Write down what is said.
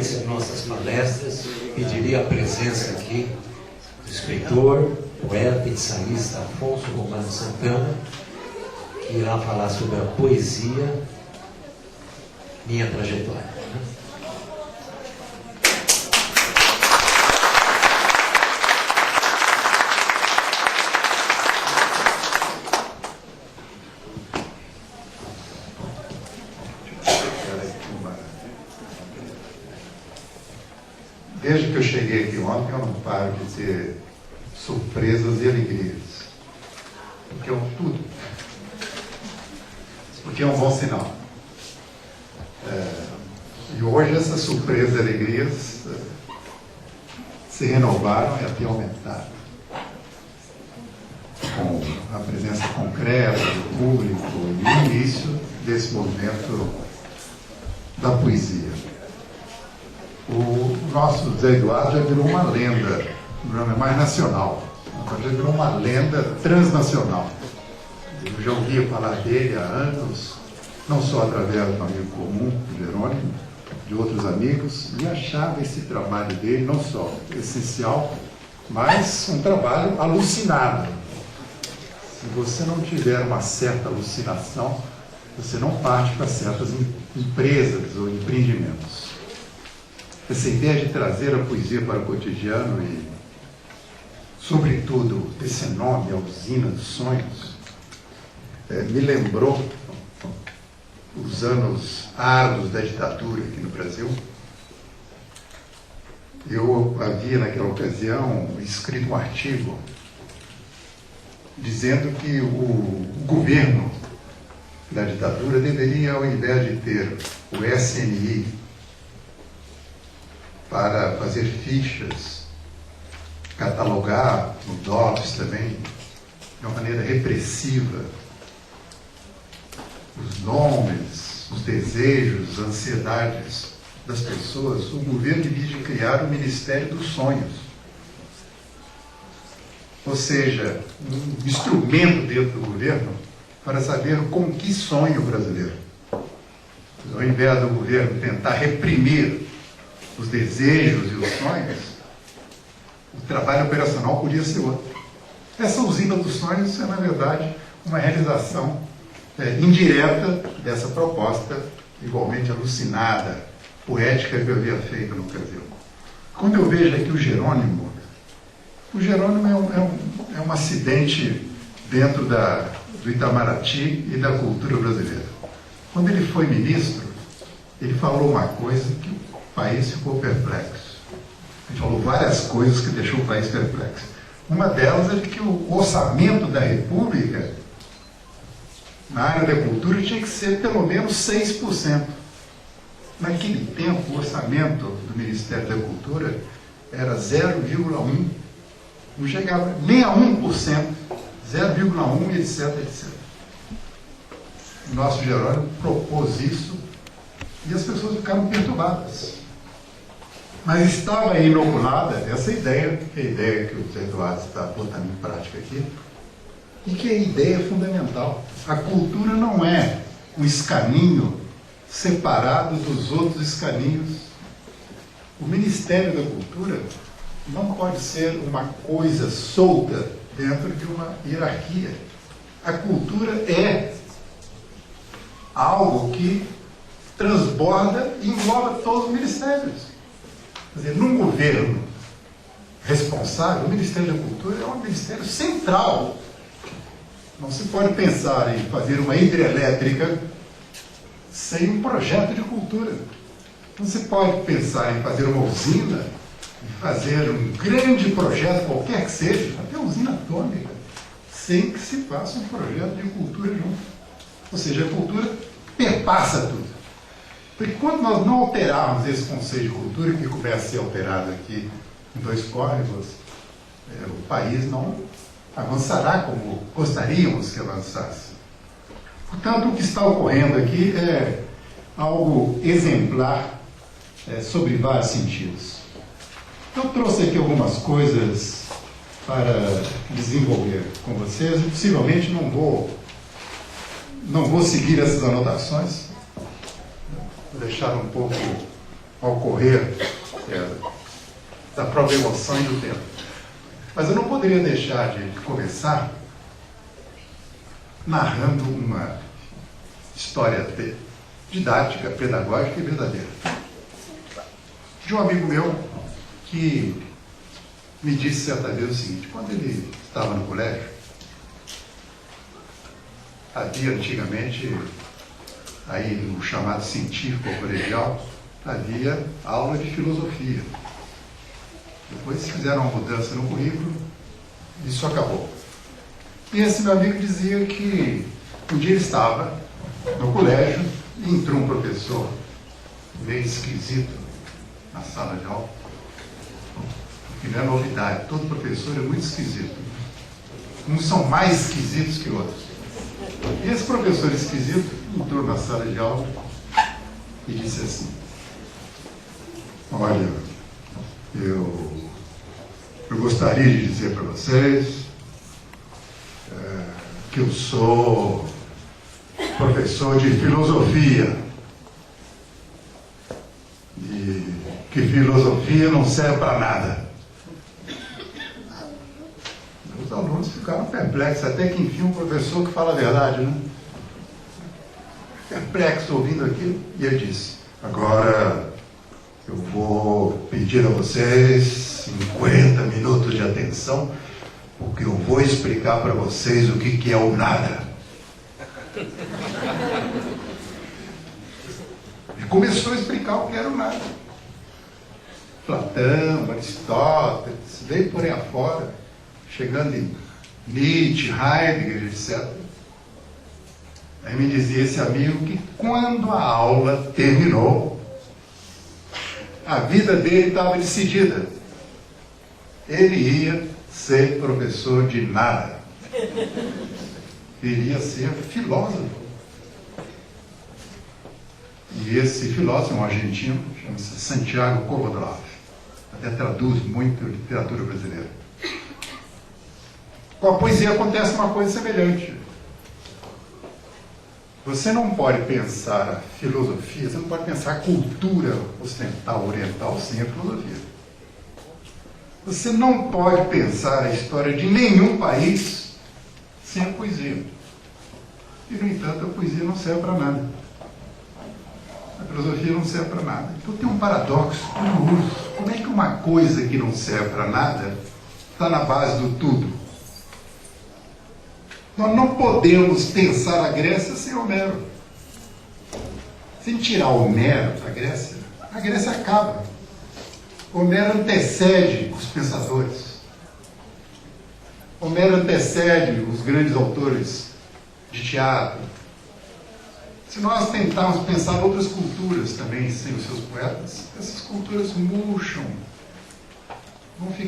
sequência de nossas palestras, pediria a presença aqui do escritor, poeta e ensaísta Afonso Romano Santana, que irá falar sobre a poesia, minha trajetória. Desde que eu cheguei aqui ontem, eu não paro de ter surpresas e alegrias. Porque é um bom sinal. E hoje essas surpresas e alegrias se renovaram e até aumentaram. Com a presença concreta do público e o início desse movimento da poesia. O nosso Zé Eduardo já virou uma lenda, não é mais nacional, agora já virou uma lenda transnacional. Eu já ouvia falar dele há anos, não só através do amigo comum, Jerônimo, de outros amigos, e achava esse trabalho dele não só essencial, mas um trabalho alucinado. Se você não tiver uma certa alucinação, você não parte para certas empresas ou empreendimentos. Essa ideia de trazer a poesia para o cotidiano e, sobretudo, esse nome, a usina dos sonhos, me lembrou os anos árduos da ditadura aqui no Brasil. Eu havia, naquela ocasião, escrito um artigo dizendo que o governo da ditadura deveria, ao invés de ter o SNI para fazer fichas, catalogar no DOPS também, de uma maneira repressiva, os nomes, os desejos, as ansiedades das pessoas, o governo devia criar o Ministério dos Sonhos. Ou seja, um instrumento dentro do governo para saber com que sonha o brasileiro. Ao invés do governo tentar reprimir os desejos e os sonhos, o trabalho operacional podia ser outro. Essa usina dos sonhos é, na verdade, uma realização indireta dessa proposta, igualmente alucinada, poética que eu havia feito no Brasil. Quando eu vejo aqui o Jerônimo é um acidente dentro do Itamaraty e da cultura brasileira. Quando ele foi ministro, ele falou uma coisa que o país ficou perplexo. Ele falou várias coisas que deixou o país perplexo. Uma delas é de que o orçamento da República, na área da cultura, tinha que ser pelo menos 6%. Naquele tempo, o orçamento do Ministério da Cultura era 0,1%. Não chegava nem a 1%. 0,1%, etc, etc. O nosso Jerônimo propôs isso e as pessoas ficaram perturbadas. Mas estava aí inoculada essa ideia, que é a ideia que o Zé Eduardo está botando em prática aqui, e que é a ideia fundamental. A cultura não é um escaninho separado dos outros escaninhos. O Ministério da Cultura não pode ser uma coisa solta dentro de uma hierarquia. A cultura é algo que transborda e engloba todos os ministérios. Quer dizer, num governo responsável, o Ministério da Cultura é um ministério central. Não se pode pensar em fazer uma hidrelétrica sem um projeto de cultura. Não se pode pensar em fazer uma usina, em fazer um grande projeto, qualquer que seja, até usina atômica, sem que se faça um projeto de cultura junto. Ou seja, a cultura perpassa tudo. Porque quando nós não alterarmos esse conceito de cultura, que começa a ser alterado aqui em Dois Córregos, o país não avançará como gostaríamos que avançasse. Portanto, o que está ocorrendo aqui é algo exemplar sobre vários sentidos. Eu trouxe aqui algumas coisas para desenvolver com vocês e possivelmente não vou seguir essas anotações. Vou deixar um pouco ao correr da própria emoção e do tempo. Mas eu não poderia deixar de começar narrando uma história didática, pedagógica e verdadeira. De um amigo meu que me disse certa vez o seguinte: quando ele estava no colégio, havia antigamente, aí no chamado científico ou colegial, havia aula de filosofia. Depois fizeram uma mudança no currículo, isso acabou. E esse meu amigo dizia que um dia ele estava no colégio e entrou um professor meio esquisito na sala de aula. Que não é novidade, todo professor é muito esquisito. Uns são mais esquisitos que outros. E esse professor esquisito entrou na sala de aula e disse assim: olha, eu gostaria de dizer para vocês que eu sou professor de filosofia e que filosofia não serve para nada. Os alunos ficaram perplexos, até que enfim um professor que fala a verdade, né? Perplexo ouvindo aquilo, e ele disse: agora eu vou pedir a vocês 50 minutos de atenção, porque eu vou explicar para vocês o que é o nada. E começou a explicar o que era o nada. Platão, Aristóteles, veio por aí afora, chegando em Nietzsche, Heidegger, etc. Aí me dizia esse amigo que quando a aula terminou, a vida dele estava decidida. Ele ia ser professor de nada. Ele ia ser filósofo. E esse filósofo é um argentino, chama-se Santiago Covadonga. Até traduz muito a literatura brasileira. Com a poesia acontece uma coisa semelhante. Você não pode pensar a filosofia, você não pode pensar a cultura ocidental, oriental, sem a filosofia. Você não pode pensar a história de nenhum país sem a poesia. E, no entanto, a poesia não serve para nada. A filosofia não serve para nada. Então tem um paradoxo curioso. Como é que uma coisa que não serve para nada está na base do tudo? Nós não podemos pensar a Grécia sem Homero. Se tirar Homero da Grécia, a Grécia acaba. Homero antecede os pensadores. Homero antecede os grandes autores de teatro. Se nós tentarmos pensar outras culturas também sem os seus poetas, essas culturas murcham, vão ficar